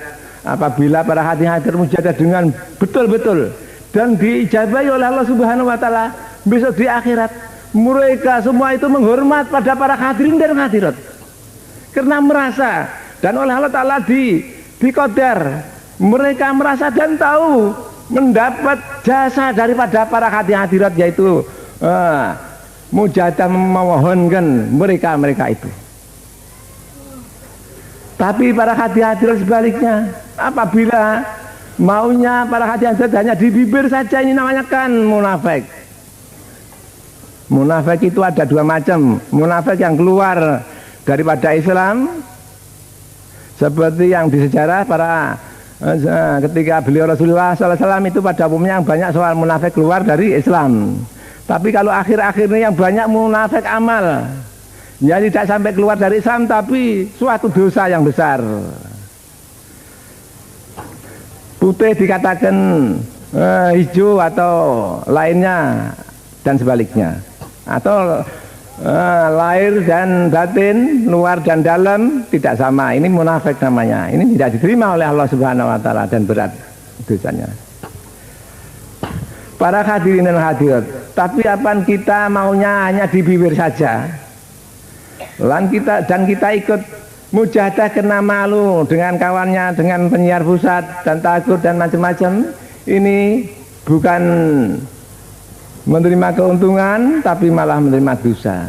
apabila para hadirin hadirat mujahadah dengan betul-betul dan diijabahi oleh Allah Subhanahu wa taala, besok di akhirat mereka semua itu menghormat pada para hadirin dan hadirat, karena merasa dan oleh Allah Ta'ala diqadar. Mereka merasa dan tahu mendapat jasa daripada para hadirat yaitu mujahadah memohonkan mereka itu. Tapi para hadirat sebaliknya, apabila maunya para hadirat hanya di bibir saja, ini namanya kan munafik. Munafik itu ada dua macam. Munafik yang keluar daripada Islam, seperti yang di sejarah para ketika beliau Rasulullah SAW itu pada umumnya yang banyak soal munafik keluar dari Islam. Tapi kalau akhir-akhir ini yang banyak munafik amal, ya tidak sampai keluar dari Islam tapi suatu dosa yang besar. Putih dikatakan hijau atau lainnya dan sebaliknya, atau lahir dan batin, luar dan dalam tidak sama. Ini munafik namanya. Ini tidak diterima oleh Allah Subhanahu wa taala dan berat dosanya. Para hadirin dan hadirat, tapi apaan kita maunya hanya di bibir saja. Dan kita ikut mujahadah kena malu dengan kawannya, dengan penyiar pusat dan takut dan macam-macam. Ini bukan menerima keuntungan tapi malah menerima dosa.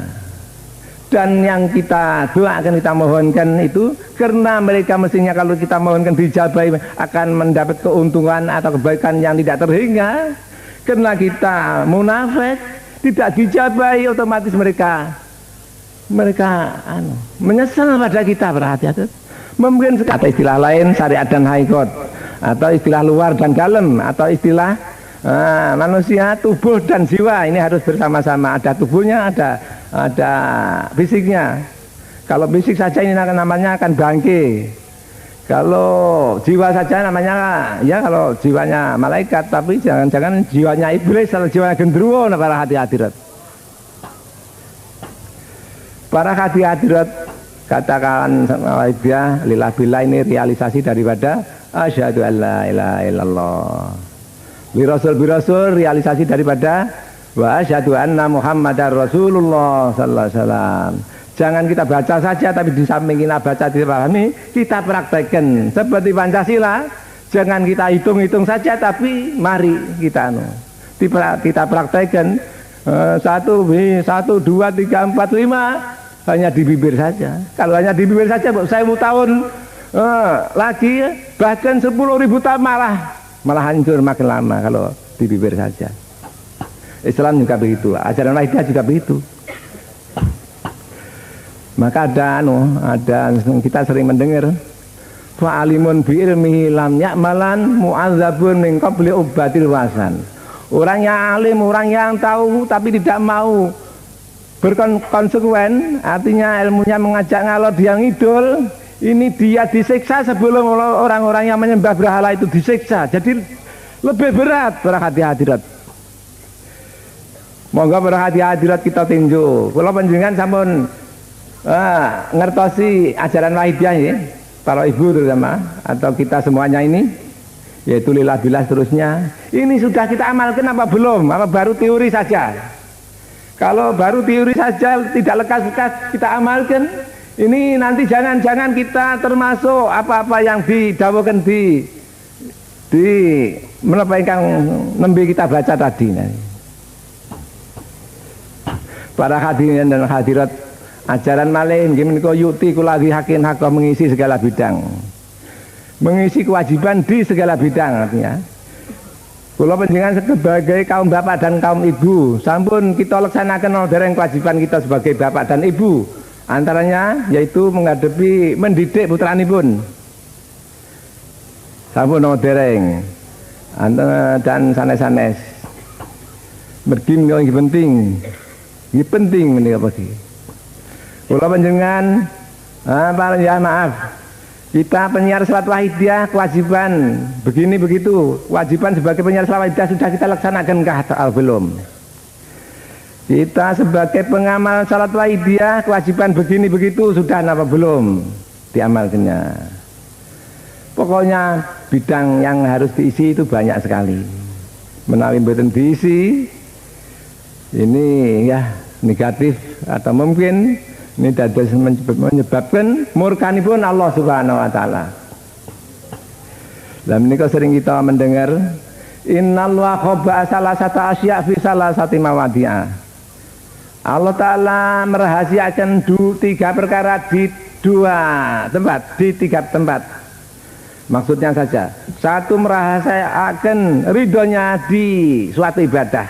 Dan yang kita doakan, kita mohonkan itu karena mereka mestinya kalau kita mohonkan dijabahi akan mendapat keuntungan atau kebaikan yang tidak terhingga. Karena kita munafik tidak dijabahi, otomatis mereka menyesal pada kita. Berhati-hati. Mungkin kata istilah lain syariat dan hakikat, atau istilah luar dan dalam, atau istilah manusia, tubuh dan jiwa ini harus bersama-sama. Ada tubuhnya, ada fisiknya. Kalau fisik saja ini namanya akan bangke. Kalau jiwa saja namanya, ya kalau jiwanya malaikat, tapi jangan-jangan jiwanya iblis atau jiwanya gendruwo. Para hadirat, para hadirat, katakan sama dia lillah billah, ini realisasi daripada asyhadu alla ilaha illallah. Birasul realisasi daripada wa asyhadu anna Muhammadar Rasulullah sallallahu alaihi wasallam. Jangan kita baca saja, tapi di samping kita baca dipahami, kita praktekkan seperti Pancasila. Jangan kita hitung-hitung saja, tapi mari kita praktekkan 1, 2, 3, 4, 5 hanya di bibir saja. Kalau hanya di bibir saja, 1000 tahun lagi, bahkan 10.000 tahun malah hancur makin lama kalau di bibir saja. Islam juga begitu, ajaran Wahidiyah juga begitu. Maka ada kita sering mendengar fa'alimun bi ilmihi lam ya'malan mu'adzabun min qabli ubatil wasan. Orang yang alim, orang yang tahu tapi tidak mau berkonsekuen, artinya ilmunya mengajak ngalor dia ngidul, ini dia disiksa sebelum orang-orang yang menyembah berhala itu disiksa. Jadi lebih berat para hadirat. Monggo para hadirat kita tinju. Kula panjenengan sampun ngertosi ajaran Wahidiyah ya, para ibu terutama, atau kita semuanya ini, yaitu lillah billah seterusnya. Ini sudah kita amalkan apa belum? Apa baru teori saja? Kalau baru teori saja tidak lekas-lekas kita amalkan, ini nanti jangan-jangan kita termasuk apa-apa yang didawuhkan di menapa ingkang nembe kita baca tadi. Para hadirin dan hadirat, ajaran malih nggih menika yuti kula hakin hak mengisi segala bidang. Mengisi kewajiban di segala bidang, artinya. Kula panjenengan sebagai kaum bapak dan kaum ibu, sampun kita laksanakan dereng kewajiban kita sebagai bapak dan ibu. Antaranya yaitu menghadapi mendidik putranipun. Sampun dereng. Dan sanes-sanes. Mergi menika penting. Ini penting menika pasti. Kula panjenengan ya maaf, kita penyiar salat Wahidiyah kewajiban begini begitu, kewajiban sebagai penyiar salat Wahidiyah sudah kita laksanakan atau belum? Kita sebagai pengamal salat Wahidiyah kewajiban begini begitu sudah apa belum diamalkannya? Pokoknya bidang yang harus diisi itu banyak sekali. Menawi mboten diisi, ini ya negatif atau mungkin Ini dados menyebabkan murkanipun Allah Subhanahu wa taala. Lah menika sering kita mendengar innallaha khabba salasata asya fi salasati mawadhi'a. Allah taala merahasiakan 3 perkara di 2 tempat, di 3 tempat. Maksudnya saja, satu merahasiakan ridhonya di suatu ibadah.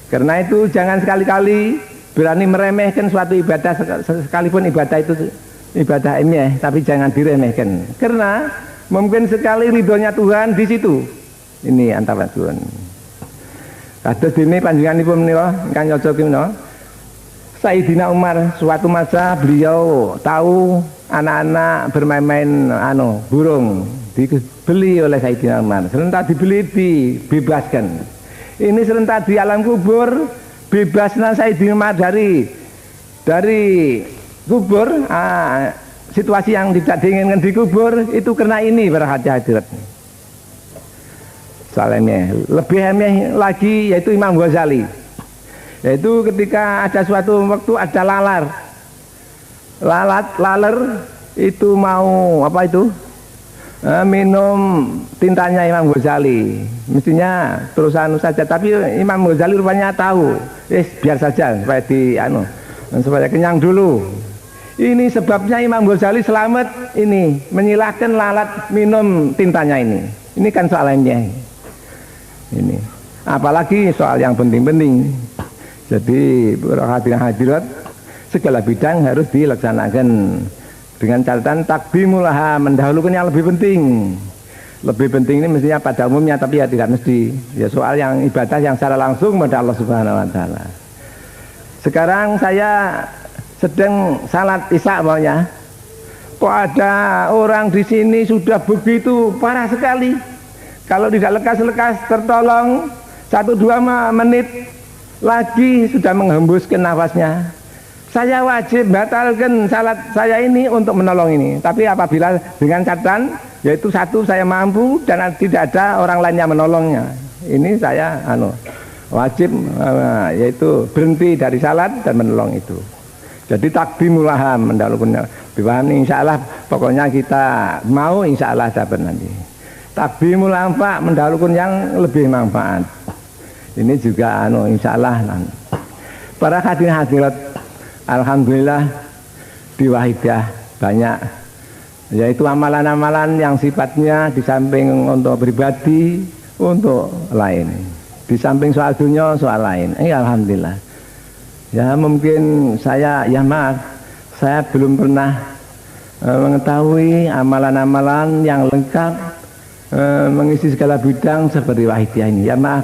Karena itu jangan sekali-kali berani meremehkan suatu ibadah, sekalipun ibadah itu ibadah ilmiah, tapi jangan diremehkan. Karena mungkin sekali ridhonya Tuhan di situ. Ini antara Tuhan. Kados dene panjenenganipun menika ingkang nyocoki menika. Sayyidina Umar suatu masa beliau tahu anak-anak bermain-main burung dibeli oleh Sayyidina Umar. Serentak dibeli dibebaskan. Ini serentak di alam kubur bebasnya Sayyidina Umar dari kubur. Situasi yang tidak diinginkan di kubur itu karena ini para hadirat. Soalnya lebih emeh lagi yaitu Imam Ghazali. Yaitu ketika ada suatu waktu ada laler itu mau apa itu minum tintanya Imam Ghazali. Mestinya terusan saja, tapi Imam Ghazali rupanya tahu. Biar saja supaya kenyang dulu. Ini sebabnya Imam Ghazali selamat ini menyilahkan lalat minum tintanya ini. Ini kan soalnya ini. Apalagi soal yang penting-penting. Jadi hadirat segala bidang harus dilaksanakan dengan catatan takdimulaha, mendahulukan yang lebih penting. Lebih penting ini mestinya pada umumnya, tapi ya tidak mesti. Ya soal yang ibadah yang secara langsung pada Allah Subhanahu wa taala. Sekarang saya sedang salat isya maunya. Kok ada orang di sini sudah begitu parah sekali. Kalau tidak lekas-lekas tertolong 1-2 menit lagi sudah menghembuskan nafasnya. Saya wajib batalkan salat saya ini untuk menolong ini. Tapi apabila dengan catatan yaitu satu saya mampu dan tidak ada orang lain yang menolongnya. Ini saya wajib yaitu berhenti dari salat dan menolong itu. Jadi takdimulaha, mendahulukannya. Dipahami insyaallah, pokoknya kita mau insyaallah dapat nanti. Takdimul anfa, mendahulukan yang lebih manfaat. Ini juga insyaallah. Para hadirat, alhamdulillah di Wahidah banyak, yaitu amalan-amalan yang sifatnya di samping untuk pribadi, untuk lain. Di samping soal dunia, soal lain. Alhamdulillah. Ya mungkin saya saya belum pernah mengetahui amalan-amalan yang lengkap mengisi segala bidang seperti Wahidiyah ini. Ya maaf,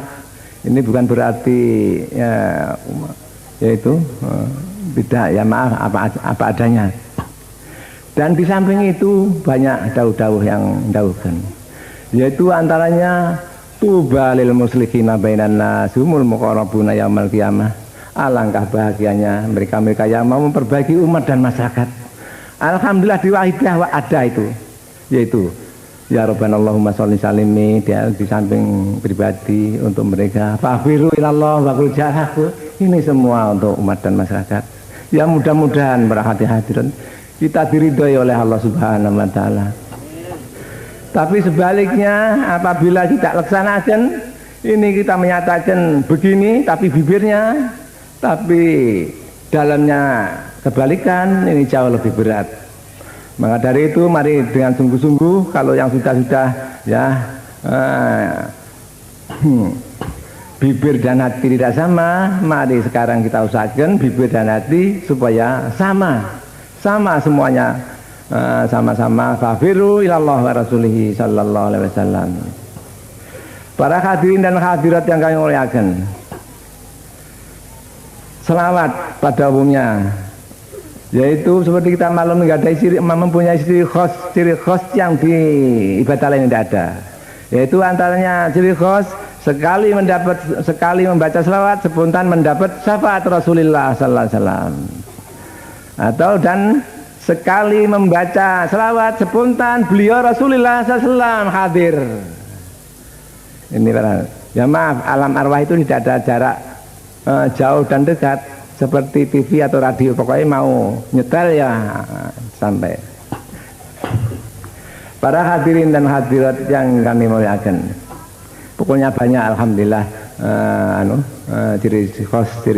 ini bukan berarti yaitu tidak, ya maaf apa adanya. Dan di samping itu banyak dawuh-dawuh yang dawuhkan, yaitu antaranya tuba lil muslikhina bainan nas humul muqarrabuna yaumil qiyamah. Alangkah bahagianya mereka-mereka yang mau memperbaiki umat dan masyarakat. Alhamdulillah di Wahidiyah ada itu, yaitu ya Rabbana Allahumma sholli salimi, dia di samping pribadi untuk mereka faghfiru ilallah wa qul jahaku. Ini semua untuk umat dan masyarakat. Ya mudah-mudahan para hadirin kita diridhoi oleh Allah Subhanahu wa taala. Tapi sebaliknya apabila tidak laksanakan ini, kita menyatakan begini tapi bibirnya, tapi dalamnya kebalikan, ini jauh lebih berat. Maka dari itu mari dengan sungguh-sungguh, kalau yang sudah ya bibir dan hati tidak sama, mari sekarang kita usahakan bibir dan hati supaya sama semuanya, sama-sama fafiru ilallah wa rasulihi sallallahu alaihi wasallam. Para hadirin dan hadirat yang kami muliakan, selawat pada umumnya, yaitu seperti kita maklum mempunyai ciri khas yang di ibadah lain tidak ada, yaitu antaranya ciri khas sekali membaca selawat spontan mendapat syafaat Rasulullah sallallahu alaihi wasallam, atau dan sekali membaca selawat spontan beliau Rasulullah sallallahu alaihi wasallam hadir. Ini ya maaf, alam arwah itu tidak ada jarak jauh dan dekat. seperti TV atau radio, pokoknya mau nyetel ya sampai. Para hadirin dan hadirat yang kami muliakan, pokoknya banyak alhamdulillah ciri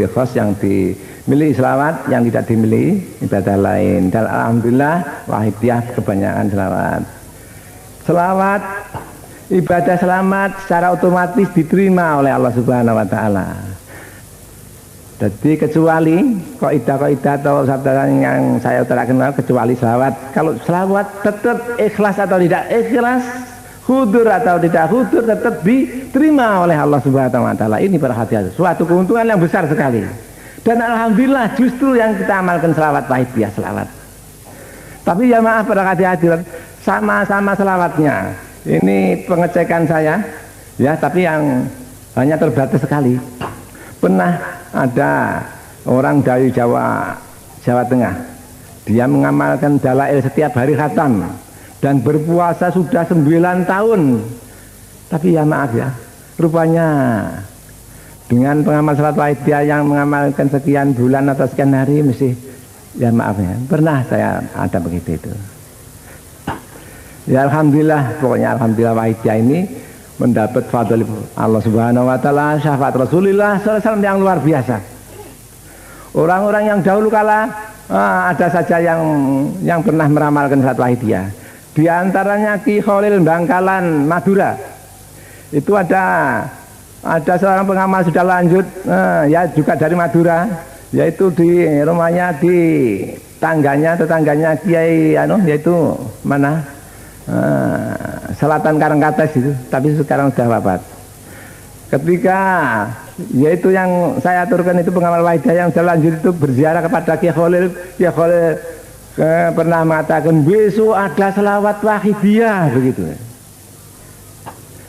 khas yang dimiliki selawat, yang tidak dimiliki ibadah lain. Dan alhamdulillah wahidiyah kebanyakan selawat. Selawat, ibadah selamat secara otomatis diterima oleh Allah Subhanahu wa taala. Jadi kecuali kaidah atau sabda yang saya utarakan, kecuali selawat. Kalau selawat tetap ikhlas atau tidak ikhlas, hudur atau tidak hudur, tetap diterima oleh Allah Subhanahu wa taala. Ini perhatian, suatu keuntungan yang besar sekali. Dan alhamdulillah justru yang kita amalkan selawat wahidiyah selawat. Tapi ya maaf para hadirin, sama-sama selawatnya. Ini pengecekan saya ya, tapi yang hanya terbatas sekali. Pernah ada orang dari Jawa Tengah, dia mengamalkan dalail setiap hari khatam dan berpuasa sudah 9 tahun. Tapi ya maaf ya, rupanya dengan pengamal salat wahidiyah yang mengamalkan sekian bulan atau sekian hari, mesti ya maaf ya, pernah saya ada begitu itu. Ya alhamdulillah, pokoknya alhamdulillah wahidiyah ini mendapat fadl Allah Subhanahu wa taala, syafaat Rasulullah SAW yang luar biasa. Orang-orang yang dahulu kala ada saja yang pernah meramalkan salat wahidiyah. Di antaranya Ki Khalil Bangkalan Madura. Itu ada seorang pengamal sudah lanjut, ya juga dari Madura, yaitu di rumahnya di tetangganya Kiai yaitu mana? Selatan Karangkates itu, tapi sekarang sudah wafat. Ketika yaitu yang saya aturkan itu pengamal wahidiyah yang selanjut itu berziarah kepada Kiai Khalil, pernah mengatakan besok ada selawat wahidiyah begitu.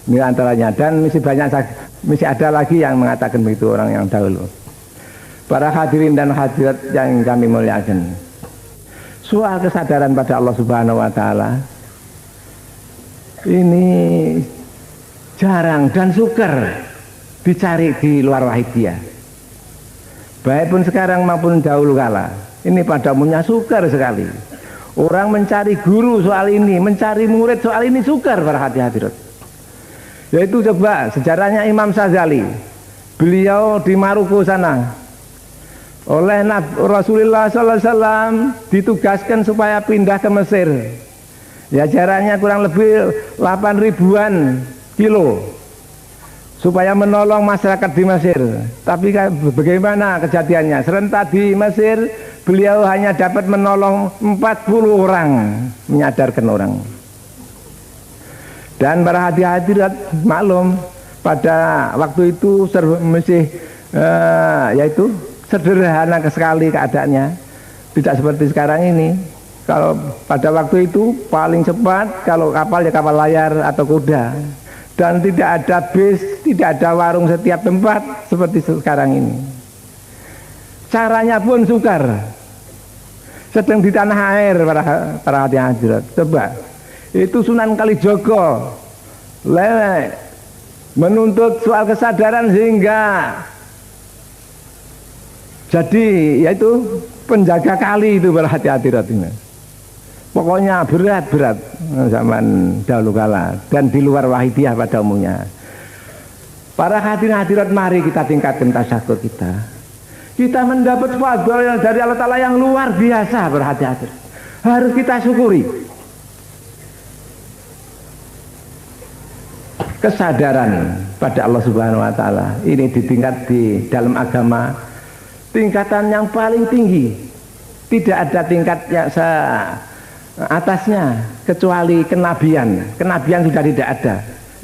Ini antaranya, dan masih ada lagi yang mengatakan begitu, orang yang dahulu. Para hadirin dan hadirat yang kami muliakan, soal kesadaran pada Allah Subhanahu wa taala ini jarang dan sukar dicari di luar wahidiyah, baik pun sekarang maupun dahulu kala. Ini pada umumnya sukar sekali orang mencari guru soal ini, mencari murid soal ini, sukar para hadirat. Yaitu coba sejarahnya Imam Sazali, beliau di Maroko sana oleh Rasulullah SAW ditugaskan supaya pindah ke Mesir. Ya jaraknya kurang lebih 8.000-an kilo supaya menolong masyarakat di Mesir. Tapi bagaimana kejadiannya? Serentak di Mesir beliau hanya dapat menolong 40 orang, menyadarkan orang. Dan para hadirat maklum pada waktu itu masih yaitu sederhana sekali keadaannya, tidak seperti sekarang ini. Kalau pada waktu itu paling cepat kalau kapal ya kapal layar atau kuda, dan tidak ada bis, tidak ada warung setiap tempat seperti sekarang ini. Caranya pun sukar, sedang di tanah air para hadirat. Coba itu Sunan Kalijogo menuntut soal kesadaran sehingga jadi yaitu penjaga kali itu para hadirat ini. Pokoknya berat zaman dahulu kala dan di luar wahidiyah pada umumnya. Para hadirat, mari kita tingkatkan tasyakur kita. Kita mendapat fadl dari Allah Ta'ala yang luar biasa, para hadirat. Harus kita syukuri. Kesadaran pada Allah Subhanahu wa taala ini ditingkat di dalam agama tingkatan yang paling tinggi. Tidak ada tingkat yang atasnya kecuali kenabian. Kenabian sudah tidak ada.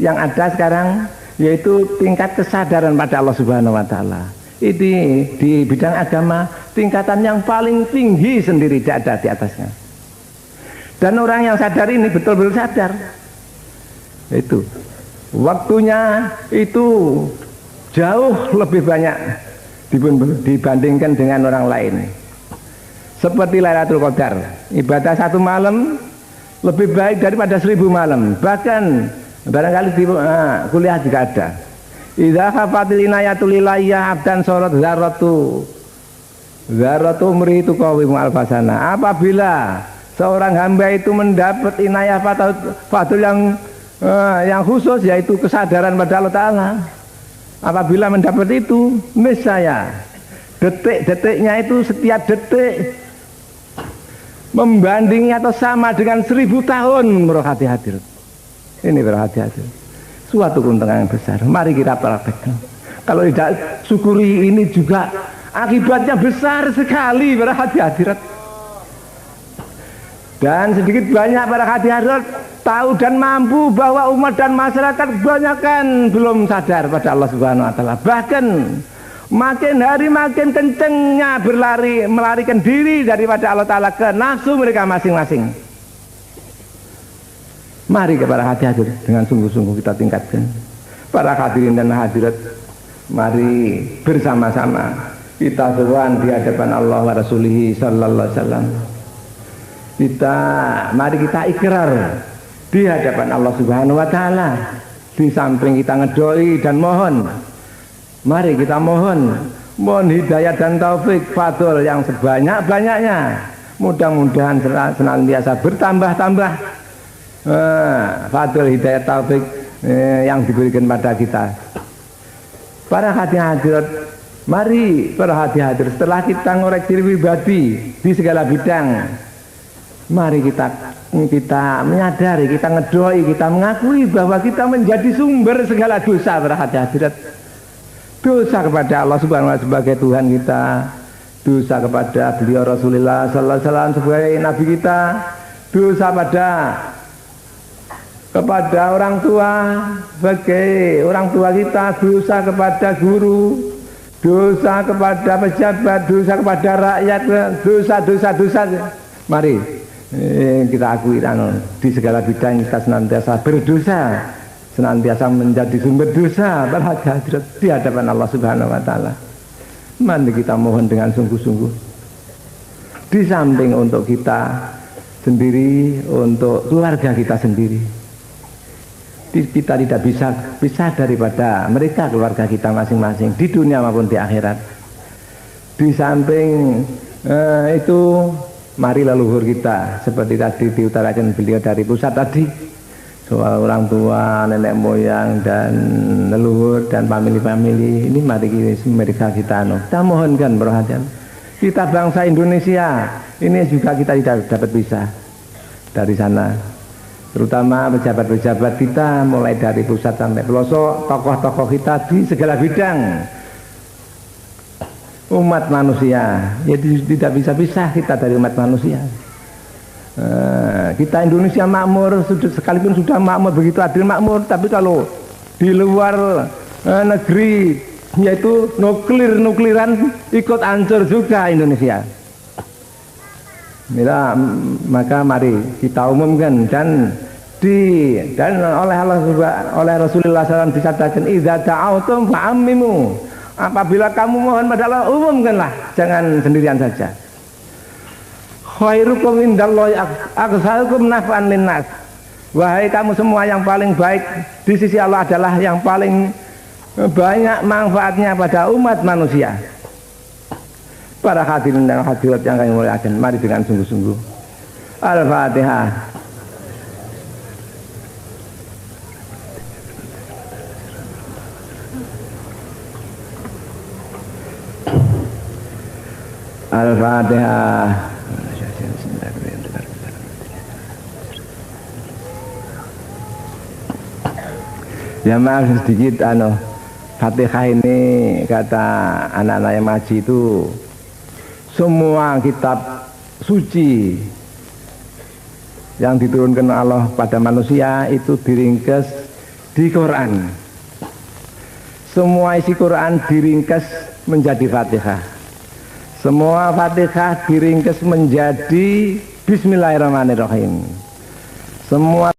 Yang ada sekarang yaitu tingkat kesadaran pada Allah Subhanahu wa taala. Ini di bidang agama tingkatan yang paling tinggi sendiri, tidak ada di atasnya. Dan orang yang sadar ini betul-betul sadar. Itu waktunya itu jauh lebih banyak dibandingkan dengan orang lain. Seperti Lailatul Qadar, ibadah 1 malam lebih baik daripada 1000 malam. Bahkan barangkali di kuliah juga ada. Idza khafatil inayatul ilayya abdan sorot zaratu Zaratu umri itu qawimu alfasana. Apabila seorang hamba itu mendapat inayah fadl yang khusus, yaitu kesadaran pada Allah Ta'ala, apabila mendapat itu, niscaya detik-detiknya itu, setiap detik membandingi atau sama dengan 1000 tahun berhati hadirat. Ini berhati hadirat, suatu keuntungan yang besar. Mari kita praktekkan. Kalau tidak syukuri ini juga akibatnya besar sekali berhati hadirat. Dan sedikit banyak berhati hadirat tahu dan mampu bahwa umat dan masyarakat kebanyakan belum sadar pada Allah Subhanahu wa Ta'ala. Bahkan makin hari makin kencengnya melarikan diri daripada Allah Ta'ala ke nafsu mereka masing-masing. Mari kepada hati-hati dengan sungguh-sungguh kita tingkatkan. Para hadirin dan hadirat, mari bersama-sama kita seruan di hadapan Allah wa Rasulihi sallallahu alaihi wasallam. Mari kita ikrar di hadapan Allah Subhanahu wa Ta'ala. Di samping kita ngedoi dan mohon, mari kita mohon hidayah dan taufik fadl yang sebanyak-banyaknya. Mudah-mudahan senantiasa bertambah-tambah fadl hidayah taufik yang diberikan pada kita. Para hadirat, mari para hadirat, setelah kita ngoreksi pribadi di segala bidang, mari kita menyadari, kita ngedoi, kita mengakui bahwa kita menjadi sumber segala dosa. Para hadirat, dosa kepada Allah Subhanahu wa Ta'ala sebagai Tuhan kita, dosa kepada beliau Rasulullah sallallahu alaihi wasallam sebagai nabi kita, dosa kepada orang tua sebagai orang tua kita, dosa kepada guru, dosa kepada pejabat, dosa kepada rakyat, dosa. Mari kita akui di segala bidang kita senantiasa berdosa, senantiasa menjadi sumber dosa berhadirat di hadapan Allah Subhanahu wa Ta'ala. Mari kita mohon dengan sungguh-sungguh. Di samping untuk kita sendiri, untuk keluarga kita sendiri, kita tidak bisa pisah daripada mereka, keluarga kita masing-masing di dunia maupun di akhirat. Di samping itu, mari leluhur kita seperti tadi diutarakan beliau dari pusat tadi, soal orang tua, nenek moyang dan leluhur dan famili-famili ini, mari mereka kita mohonkan perhatian. Kita bangsa Indonesia ini juga kita tidak dapat pisah dari sana, terutama pejabat-pejabat kita mulai dari pusat sampai pelosok, tokoh-tokoh kita di segala bidang umat manusia, ya tidak bisa pisah kita dari umat manusia. Kita Indonesia makmur, sekalipun sudah makmur, begitu adil makmur, tapi kalau di luar negeri, yaitu nukliran ikut hancur juga Indonesia. Maka mari kita umumkan dan oleh Rasulullah SAW disatakan, idza ta'autum fa'ammimu. Apabila kamu mohon pada Allah, umumkanlah, jangan sendirian saja. Khairukum indallahi aktsarukum naf'an linnas. Wahai kamu semua, yang paling baik di sisi Allah adalah yang paling banyak manfaatnya pada umat manusia. Para hadirin dan hadirat yang kami muliakan, mari dengan sungguh-sungguh. Al-Fatihah. Al-Fatihah. Ya maaf sedikit Fatihah ini kata anak-anak yang ngaji itu, semua kitab suci yang diturunkan Allah pada manusia itu diringkas di Quran. Semua isi Quran diringkas menjadi Fatihah. Semua Fatihah diringkas menjadi Bismillahirrahmanirrahim. Semua